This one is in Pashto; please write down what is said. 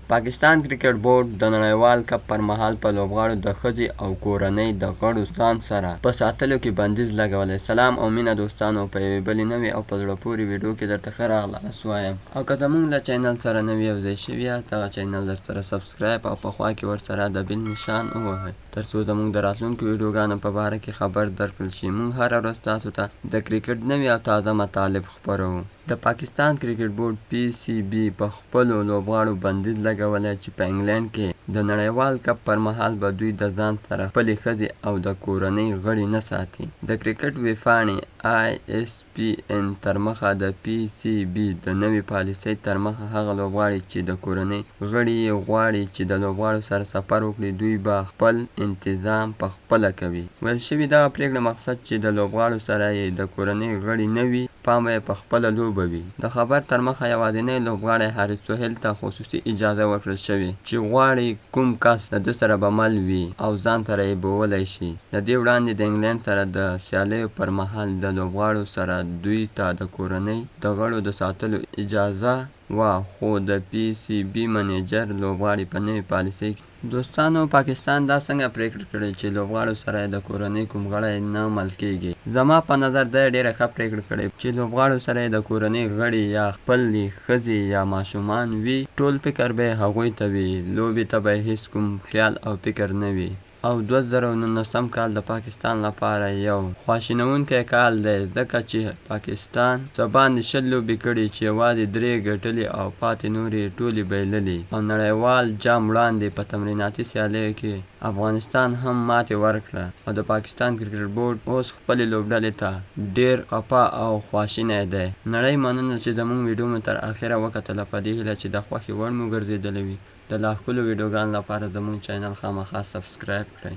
پاکستان کرکټ بورډ د نړیوال کپ پر مهال په لوبغاړو د ښځې او کورنۍ د غړو ځان سره په ساتلو کې بندیز لګولی. سلام او مینه دوستانو، په یوې بلې نوې او په زړه پورې ویډیو کې درته ښه راغلاست وایم. او که زموږ له چینل سره نوي یوځای شوي یاست، دغه چینل درسره سبسکرایب او په خوا کې ورسره د بیل نښان ووهئ، تر څو زموږ د راتلونکو ویډیوګانو په باره کې خبر درکړل شي. موږ هره ورځ تاسو ته د کرکټ نوي او تازه مطالب خپروو. د پاکستان کرکټ بورډ PCB په خپلو لوبغاړو بندیز لګولی چې په انګلینډ کې د نړیوال کپ پر مهال به دوی د ځان سره خپلې ښځې او د کورنۍ غړي نه ساتي. د کرکټ ویبپاڼې ISPN تر مخه د PCB د نوې پالیسۍ تر مخه هغه لوبغاړي چې د کورنۍ غړي یې غواړي چې د لوبغاړو سره سفر وکړي، دوی به خپل انتظام په خپله کوي. ویل شوي دغه پرېکړه مقصد چې د لوبغاړو سره یې د کورنۍ غړي نه وي، پام به یې په خپله لوبه وي. د خبر تر مخه یوازینی لوبغاړی حارث سهیل ته خصوصي اجازه ورکړل شوې چې غواړي کوم کس د ده سره به مل وي او ځان سره یې بولی شي. له دې وړاندې د انګلینډ سره د سیالیو پر مهال د لوبغاړو سره دوی ته د کورنۍ د غړو د ساتلو اجازه وه، خو د PCB منیجر لوبغاړي په نوې پالیسۍ کې دوستانو پاکستان دا څنګه پرېکړه کړې چې لوبغاړو سره یې د کورنۍ کوم غړی نه مل کېږي. زما په نظر دا یې ډېره ښه پرېکړه کړې چې لوبغاړو سره یې د کورنۍ غړي یا خپلې ښځې یا ماشومان وي، ټول فکر به یې هغوی ته وي، لوبې ته به یې هېڅ کوم خیال او فکر نه وي. او 2019 کال د پاکستان لپاره یو خواشینونکی کال دی، ځکه چې پاکستان څه باندې 20 لوبې کړي چې یوازې 3 ګټلې او پاتې نورې ټولې بایللې. او نړیوال جام وړاندې په تمریناتي سیالیو کې افغانستان هم ماتې ورکړه. او د پاکستان کرکټ بورډ اوس خپلې لوبډلې ته ډېر خفه او خواشینی دی. نړۍ مننه چې زموږ ویډیو مو تر اخره وکتله، په دې هیله چې د خوښې وړ مو ګرځېدلی وي. د لا ښکلو ویډیوګانو لپاره زموږ چینل خامخا سبسکرایب کړئ.